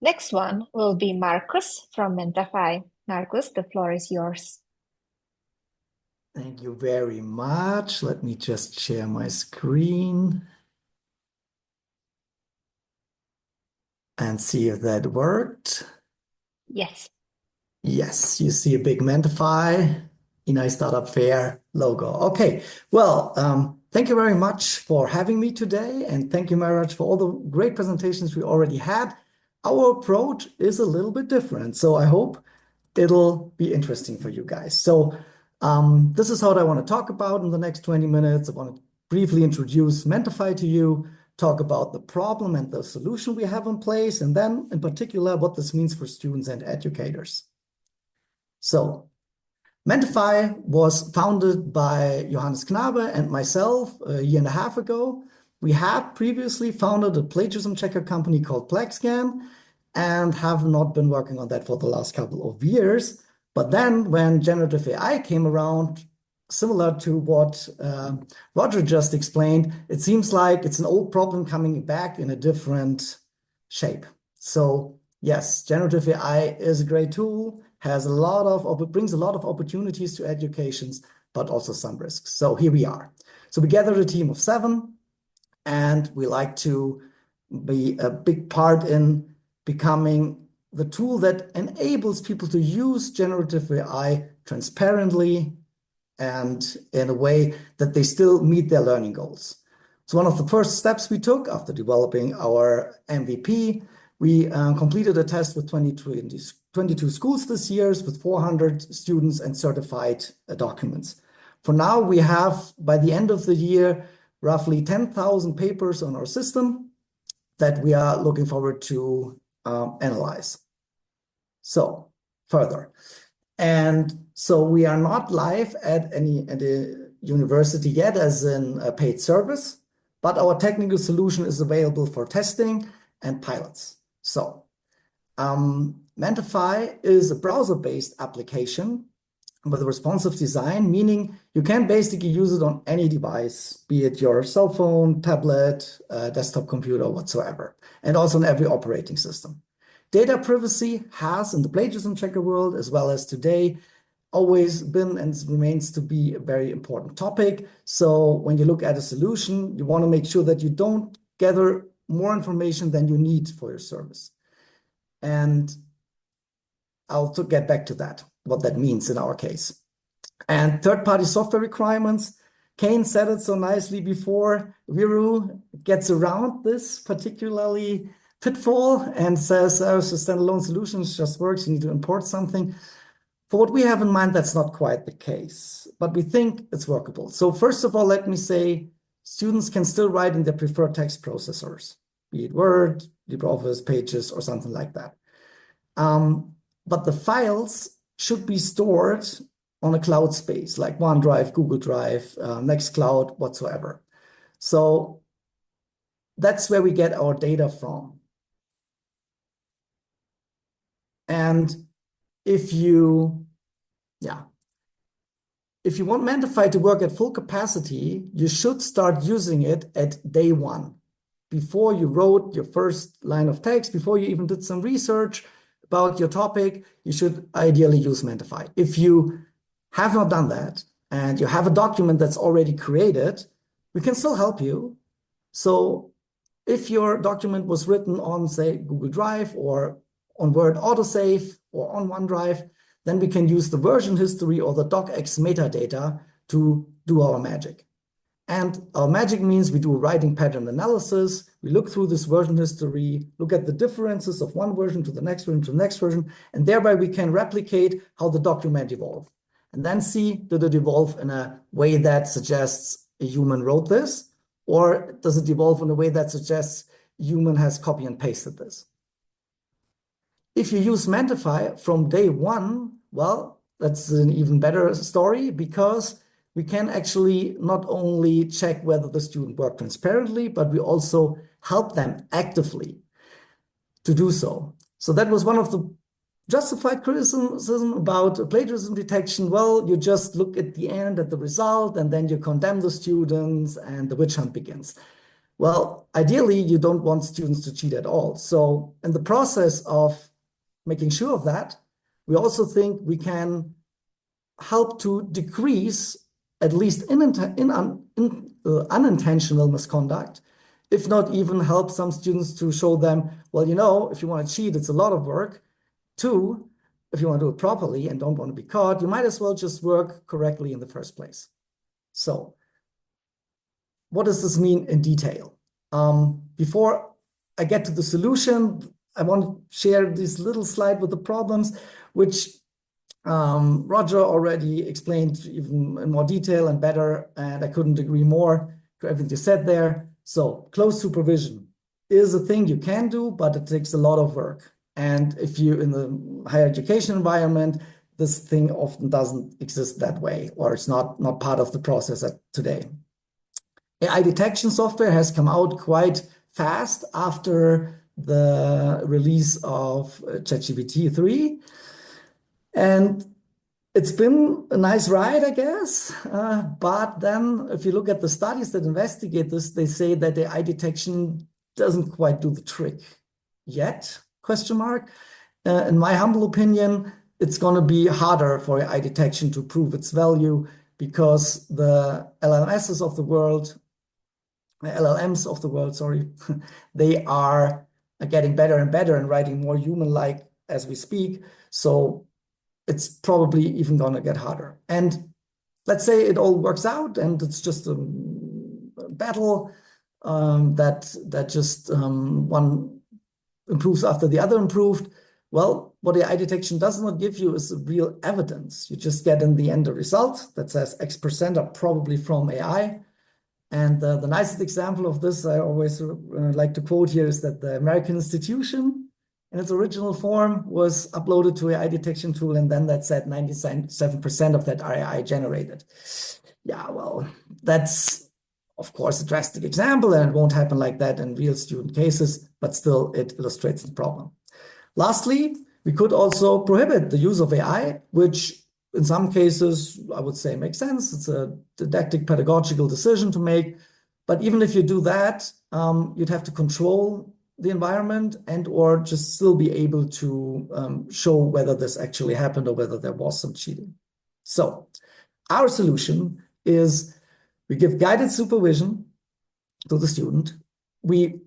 Next one will be Marcus from MENTAFY. Marcus, the floor is yours. Thank you very much. Let me just share my screen and see if that worked. Yes. Yes, you see a big MENTAFY, ENAI Startup Fair logo. Okay, well, thank you very much for having me today, and thank you, Maraj, for all the great presentations we already had. Our approach is a little bit different, so I hope it'll be interesting for you guys. So this is what I want to talk about in the next 20 minutes. I want to briefly introduce MENTAFY to you, talk about the problem and the solution we have in place, and then in particular, what this means for students and educators. So MENTAFY was founded by Johannes Knabe and myself a year and a half ago. We had previously founded a plagiarism checker company called PlagScan and have not been working on that for the last couple of years. But then when generative AI came around, similar to what Roger just explained, it seems like it's an old problem coming back in a different shape. So yes, generative AI is a great tool, it brings a lot of opportunities to educations, but also some risks. So here we are. So we gathered a team of 7, and we like to be a big part in becoming the tool that enables people to use generative AI transparently and in a way that they still meet their learning goals. So one of the first steps we took after developing our MVP, we completed a test with 22 schools this year with 400 students and certified documents. For now, we have, by the end of the year, roughly 10,000 papers on our system that we are looking forward to analyze. So further. And so we are not live at a university yet as in a paid service, but our technical solution is available for testing and pilots. So MENTAFY is a browser-based application with a responsive design, meaning you can basically use it on any device, be it your cell phone, tablet, desktop computer, whatsoever, and also on every operating system. Data privacy has, in the plagiarism checker world, as well as today, always been and remains to be a very important topic. So when you look at a solution, you want to make sure that you don't gather more information than you need for your service. And I'll get back to that, what that means in our case. And third-party software requirements. Kane said it so nicely before. Viru gets around this particularly pitfall and says, oh, so standalone solutions just works. You need to import something. For what we have in mind, that's not quite the case, but we think it's workable. So first of all, let me say, students can still write in their preferred text processors, be it Word, LibreOffice, Pages, or something like that. But the files should be stored on a cloud space like OneDrive, Google Drive, Nextcloud, whatsoever. So that's where we get our data from. And if you want MENTAFY to work at full capacity, you should start using it at day 1. Before you wrote your first line of text, before you even did some research about your topic, you should ideally use MENTAFY. If you have not done that and you have a document that's already created, we can still help you. So if your document was written on, say, Google Drive or on Word autosave or on OneDrive, then we can use the version history or the docx metadata to do our magic. And our magic means we do a writing pattern analysis. We look through this version history, look at the differences of one version to the next version to the next version, and thereby we can replicate how the document evolved. And then see, did it evolve in a way that suggests a human wrote this, or does it evolve in a way that suggests a human has copy and pasted this? If you use MENTAFY from day 1, well, that's an even better story because we can actually not only check whether the student worked transparently, but we also help them actively to do so. So that was one of the justified criticism about plagiarism detection. Well, you just look at the end at the result and then you condemn the students and the witch hunt begins. Well, ideally, you don't want students to cheat at all. So in the process of making sure of that, we also think we can help to decrease at least unintentional misconduct, if not even help some students to show them, well, if you want to cheat, it's a lot of work. Two, if you want to do it properly and don't want to be caught, you might as well just work correctly in the first place. So what does this mean in detail? Before I get to the solution, I want to share this little slide with the problems, which Roger already explained even in more detail and better, and I couldn't agree more to everything you said there. So close supervision is a thing you can do, but it takes a lot of work. And if you're in the higher education environment, this thing often doesn't exist that way, or it's not part of the process today. AI detection software has come out quite fast after the release of ChatGPT 3. And it's been a nice ride, I guess. But then if you look at the studies that investigate this, they say that AI detection doesn't quite do the trick yet, question mark. In my humble opinion, it's going to be harder for AI detection to prove its value because the LLMs of the world, sorry, they are getting better and better and writing more human-like as we speak. So it's probably even going to get harder. And let's say it all works out and it's just a battle that just one improves after the other improved. Well, what AI detection does not give you is real evidence. You just get in the end a result that says X% are probably from AI. And the nicest example of this I always like to quote here is that the American Institution in its original form was uploaded to AI detection tool, and then that said 97% of that are AI generated. Yeah, well, that's of course a drastic example, and it won't happen like that in real student cases, but still it illustrates the problem. Lastly, we could also prohibit the use of AI, which in some cases, I would say makes sense. It's a didactic pedagogical decision to make. But even if you do that, you'd have to control the environment and or just still be able to show whether this actually happened or whether there was some cheating. So our solution is we give guided supervision to the student. We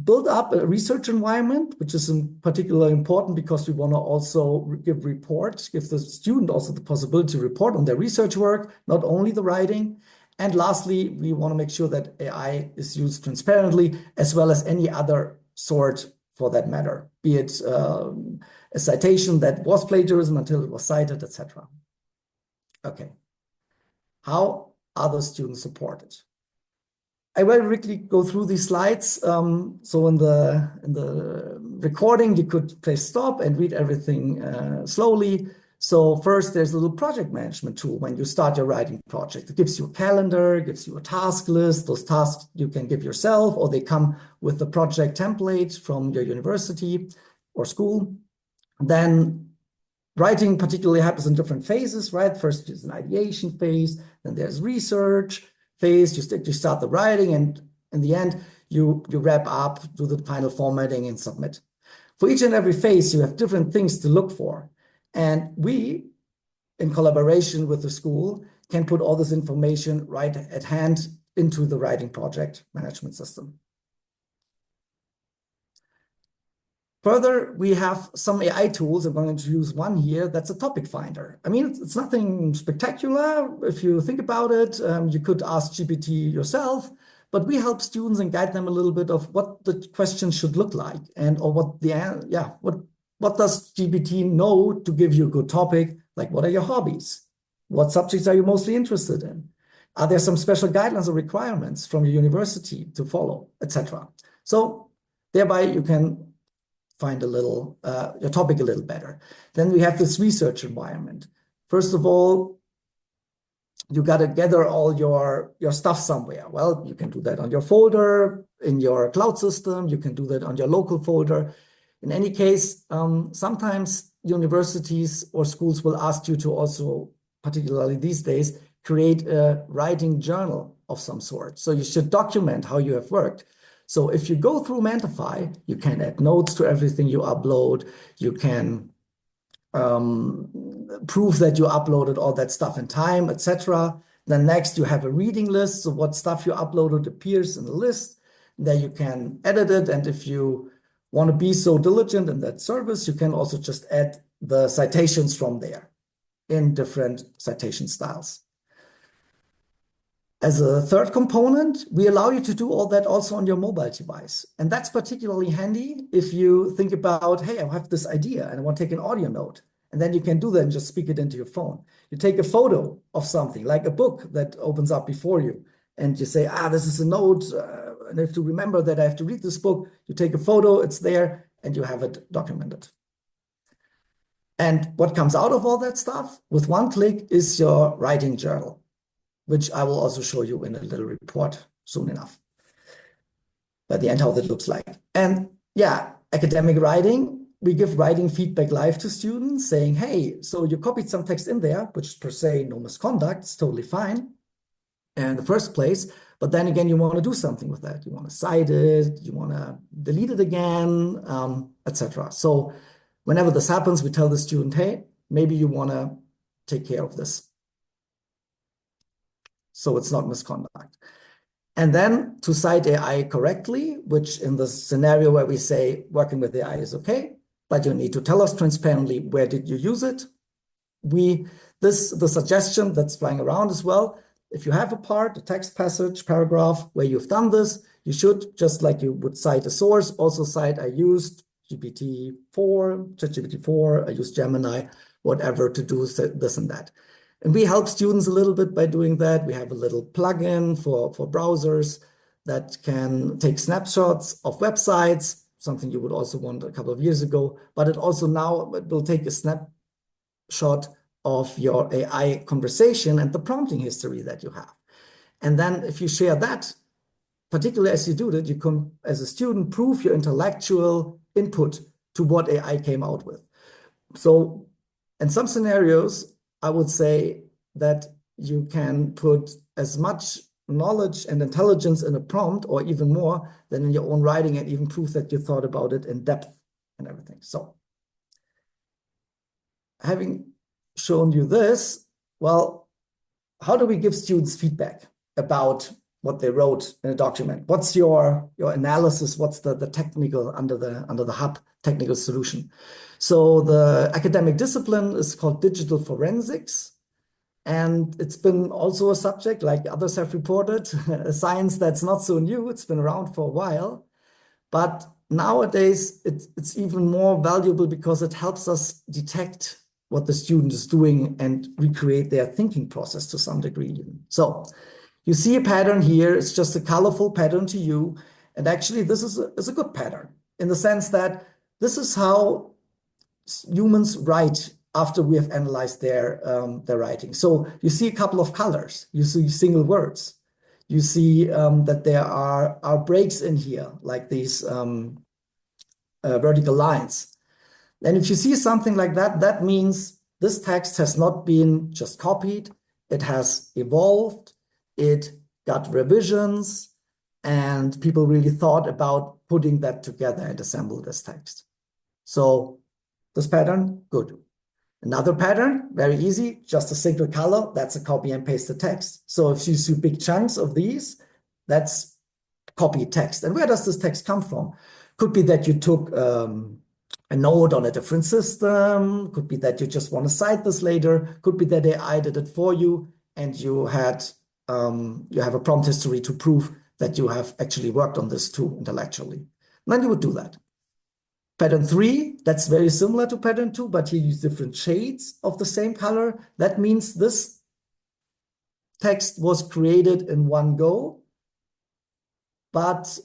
build up a research environment, which is in particular important because we want to also give reports, give the student also the possibility to report on their research work, not only the writing. And lastly, we want to make sure that AI is used transparently as well as any other sort for that matter, be it a citation that was plagiarism until it was cited, etc. Okay. How are the students supported? I will quickly go through these slides. So in the recording, you could press stop and read everything slowly. So first, there's a little project management tool when you start your writing project. It gives you a calendar, gives you a task list. Those tasks you can give yourself, or they come with the project template from your university or school. Then writing particularly happens in different phases, right? First, there's an ideation phase, then there's research phase, you start the writing, and in the end, you wrap up, do the final formatting, and submit. For each and every phase, you have different things to look for. And we, in collaboration with the school, can put all this information right at hand into the writing project management system. Further, we have some AI tools. I'm going to use one here. That's a topic finder. I mean, it's nothing spectacular. If you think about it, you could ask GPT yourself, but we help students and guide them a little bit of what the question should look like and or what does GPT know to give you a good topic? Like, what are your hobbies? What subjects are you mostly interested in? Are there some special guidelines or requirements from your university to follow, etc.? So thereby you can find your topic a little better. Then we have this research environment. First of all, you got to gather all your stuff somewhere. Well, you can do that on your folder, in your cloud system. You can do that on your local folder. In any case, sometimes universities or schools will ask you to also, particularly these days, create a writing journal of some sort. So you should document how you have worked. So if you go through MENTAFY, you can add notes to everything you upload. You can prove that you uploaded all that stuff in time, etc. Then next you have a reading list. So what stuff you uploaded appears in the list. Then you can edit it. And if you want to be so diligent in that service, you can also just add the citations from there in different citation styles. As a third component, we allow you to do all that also on your mobile device. And that's particularly handy if you think about, hey, I have this idea and I want to take an audio note. And then you can do that and just speak it into your phone. You take a photo of something like a book that opens up before you. And you say, this is a note. And I have to remember that I have to read this book. You take a photo, it's there, and you have it documented. And what comes out of all that stuff with one click is your writing journal, which I will also show you in a little report soon enough. By the end, how that looks like. And yeah, academic writing, we give writing feedback live to students saying, hey, so you copied some text in there, which is per se no misconduct, it's totally fine in the first place. But then again, you want to do something with that. You want to cite it, you want to delete it again, etc. So whenever this happens, we tell the student, hey, maybe you want to take care of this, so it's not misconduct. And then to cite AI correctly, which in the scenario where we say working with AI is okay, but you need to tell us transparently, where did you use it? The suggestion that's flying around as well, if you have a part, a text passage, paragraph where you've done this, you should, just like you would cite a source, also cite I used ChatGPT-4, I used Gemini, whatever to do this and that. And we help students a little bit by doing that. We have a little plugin for browsers that can take snapshots of websites, something you would also want a couple of years ago, but it also now will take a snapshot of your AI conversation and the prompting history that you have. And then if you share that, particularly as you do that, you can, as a student, prove your intellectual input to what AI came out with. So in some scenarios, I would say that you can put as much knowledge and intelligence in a prompt, or even more than in your own writing, and even prove that you thought about it in depth and everything. So having shown you this, well, how do we give students feedback about what they wrote in a document? What's your analysis? What's the technical under the hub technical solution? So the academic discipline is called digital forensics. And it's been also a subject, like others have reported, a science that's not so new. It's been around for a while. But nowadays, it's even more valuable because it helps us detect what the student is doing and recreate their thinking process to some degree. So you see a pattern here. It's just a colorful pattern to you. And actually, this is a good pattern in the sense that this is how humans write after we have analyzed their writing. So you see a couple of colors. You see single words. You see that there are breaks in here, like these vertical lines. And if you see something like that, that means this text has not been just copied. It has evolved. It got revisions. And people really thought about putting that together and assemble this text. So this pattern, good. Another pattern, very easy, just a single color. That's a copy and pasted text. So if you see big chunks of these, that's copied text. And where does this text come from? Could be that you took a note on a different system. Could be that you just want to cite this later. Could be that AI did it for you and you have a prompt history to prove that you have actually worked on this too intellectually. And then you would do that. Pattern 3, that's very similar to pattern 2, but here you use different shades of the same color. That means this text was created in one go, but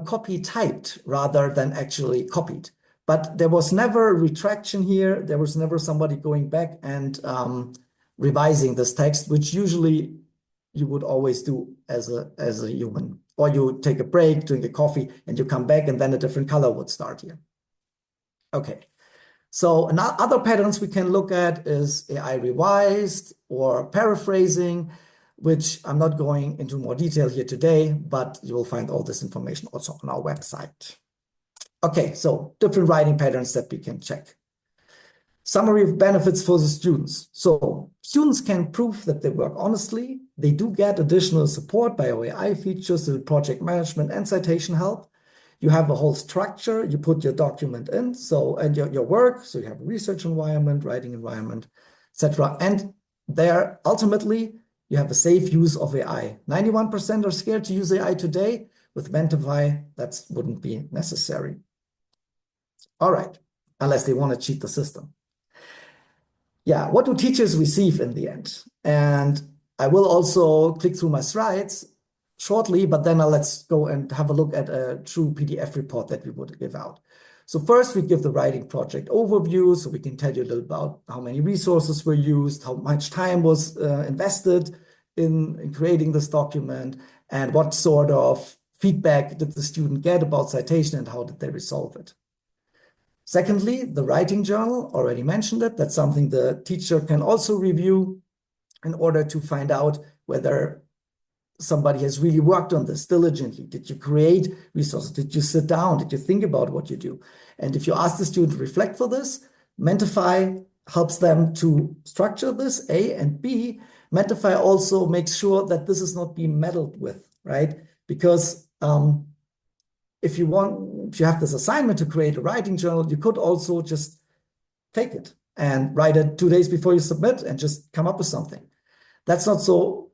copy typed rather than actually copied. But there was never a retraction here. There was never somebody going back and revising this text, which usually you would always do as a human. Or you take a break, drink a coffee, and you come back, and then a different color would start here. Okay, so other patterns we can look at is AI revised or paraphrasing. which I'm not going into more detail here today, but you will find all this information also on our website. Okay, so different writing patterns that we can check. Summary of benefits for the students. So students can prove that they work honestly. They do get additional support by our AI features, the project management and citation help. You have a whole structure. You put your document in, and your work. So you have a research environment, writing environment, etc. And there, ultimately, you have a safe use of AI. 91% are scared to use AI today. With MENTAFY, that wouldn't be necessary. All right, unless they want to cheat the system. Yeah, what do teachers receive in the end? And I will also click through my slides shortly, but then let's go and have a look at a true PDF report that we would give out. So first, we give the writing project overview, so we can tell you a little about how many resources were used, how much time was invested in creating this document, and what sort of feedback did the student get about citation and how did they resolve it. Secondly, the writing journal, already mentioned it. That's something the teacher can also review in order to find out whether somebody has really worked on this diligently. Did you create resources? Did you sit down? Did you think about what you do? And if you ask the student to reflect for this, MENTAFY helps them to structure this, A, and B, MENTAFY also makes sure that this is not being meddled with, right? Because if you have this assignment to create a writing journal, you could also just fake it and write it 2 days before you submit and just come up with something. That's not so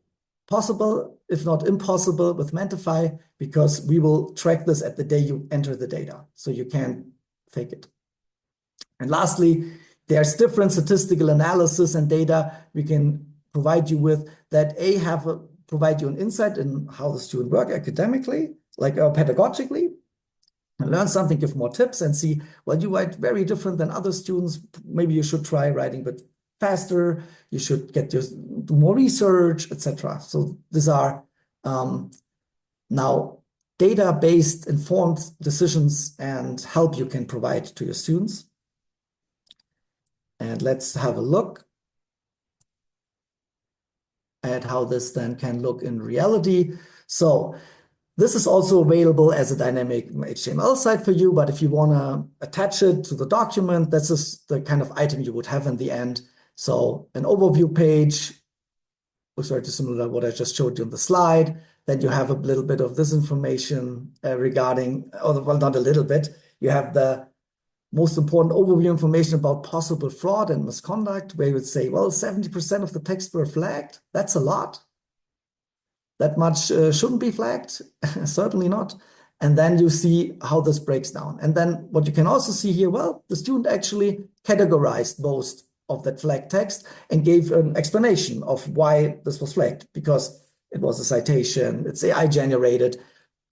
possible, if not impossible, with MENTAFY, because we will track this at the day you enter the data, so you can't fake it. And lastly, there's different statistical analysis and data we can provide you with that provide you an insight in how the student work academically, like pedagogically, and learn something, give more tips, and see, well, you write very different than other students. Maybe you should try writing a bit faster. You should do more research, etc. So these are now data-based informed decisions and help you can provide to your students. And let's have a look at how this then can look in reality. So this is also available as a dynamic HTML site for you, but if you want to attach it to the document, this is the kind of item you would have in the end. So an overview page looks very similar to what I just showed you on the slide. Then you have a little bit of this information regarding, well, not a little bit. You have the most important overview information about possible fraud and misconduct, where you would say, well, 70% of the text were flagged. That's a lot. That much shouldn't be flagged, certainly not. And then you see how this breaks down. And then what you can also see here, well, the student actually categorized most of that flagged text and gave an explanation of why this was flagged, because it was a citation, it's AI generated.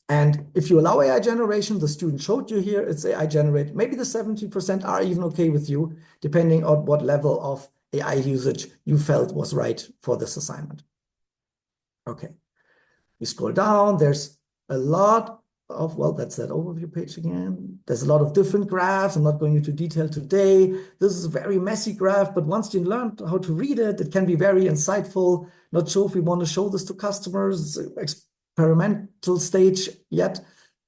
And if you allow AI generation, the student showed you here, it's AI generated. Maybe the 70% are even okay with you, depending on what level of AI usage you felt was right for this assignment. Okay. We scroll down, there's a lot of, well, that's that overview page again. There's a lot of different graphs. I'm not going into detail today. This is a very messy graph, but once you learn how to read it, it can be very insightful. Not sure if we want to show this to customers. It's an experimental stage yet,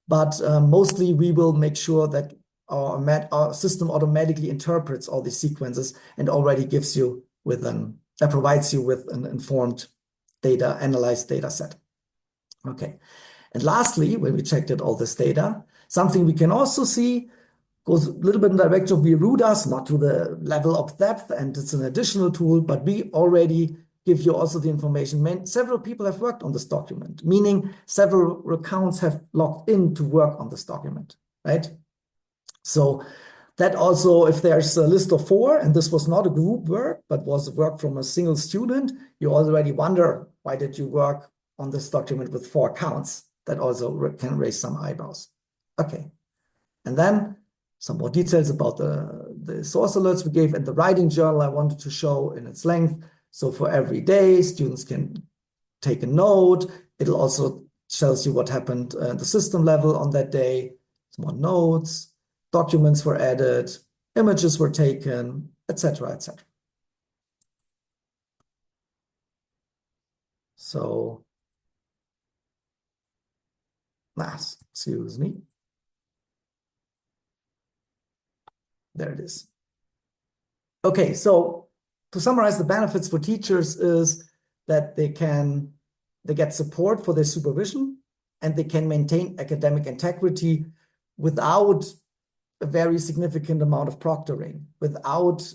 but mostly we will make sure that our system automatically interprets all these sequences and already gives you with provides you with an informed analyzed data set. Okay. And lastly, when we checked out all this data, something we can also see goes a little bit in the direction of Virudas, not to the level of depth, and it's an additional tool, but we already give you also the information. Several people have worked on this document, meaning several accounts have logged in to work on this document, right? So that also, if there's a list of 4, and this was not a group work, but was work from a single student, you already wonder, why did you work on this document with 4 accounts? That also can raise some eyebrows. Okay. And then some more details about the source alerts we gave, and the writing journal I wanted to show in its length. So for every day, students can take a note. It'll also tells you what happened at the system level on that day. Some more notes, documents were added, images were taken, etc., etc. So, excuse me. There it is. Okay, so to summarize, the benefits for teachers is that they get support for their supervision and they can maintain academic integrity without a very significant amount of proctoring, without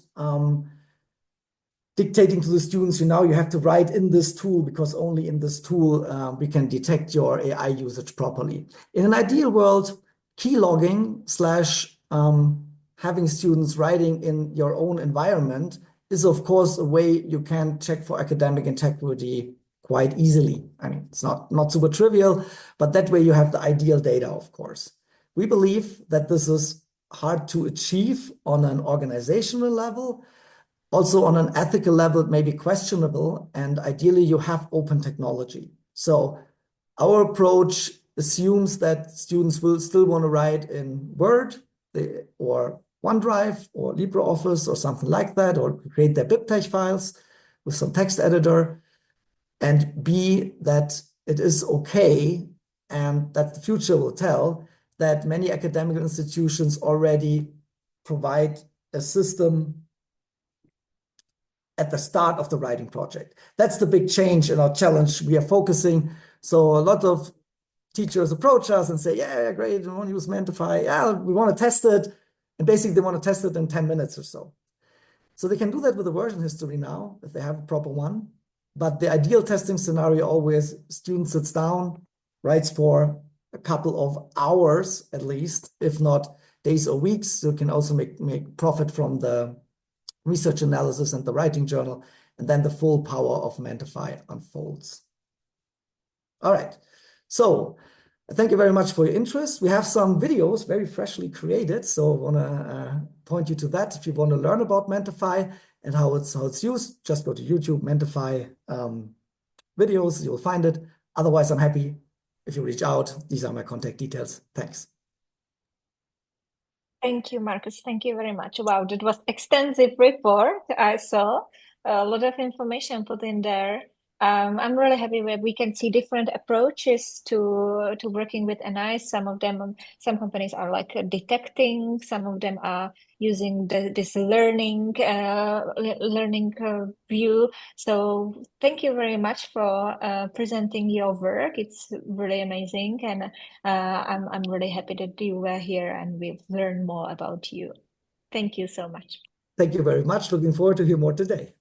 dictating to the students, you have to write in this tool because only in this tool we can detect your AI usage properly. In an ideal world, key logging slash having students writing in your own environment is, of course, a way you can check for academic integrity quite easily. I mean, it's not super trivial, but that way you have the ideal data, of course. We believe that this is hard to achieve on an organizational level. Also, on an ethical level, it may be questionable, and ideally, you have open technology. So our approach assumes that students will still want to write in Word or OneDrive or LibreOffice or something like that, or create their BibTeX files with some text editor, and B, that it is okay, and that the future will tell that many academic institutions already provide a system at the start of the writing project. That's the big change in our challenge we are focusing. So a lot of teachers approach us and say, yeah, great, we want to use MENTAFY. Yeah, we want to test it. And basically, they want to test it in 10 minutes or so. So they can do that with a version history now, if they have a proper one. But the ideal testing scenario always, student sits down, writes for a couple of hours at least, if not days or weeks. So you can also make profit from the research analysis and the writing journal, and then the full power of MENTAFY unfolds. All right, so thank you very much for your interest. We have some videos very freshly created, so I want to point you to that. If you want to learn about MENTAFY and how it's used, just go to YouTube, MENTAFY videos, you'll find it. Otherwise, I'm happy if you reach out. These are my contact details. Thanks. Thank you, Marcus. Thank you very much. Wow, that was extensive report. I saw a lot of information put in there. I'm really happy that we can see different approaches to working with NI. Some of them, some companies are like detecting. Some of them are using this learning view. So thank you very much for presenting your work. It's really amazing, and I'm really happy that you were here and we've learned more about you. Thank you so much. Thank you very much. Looking forward to hear more today.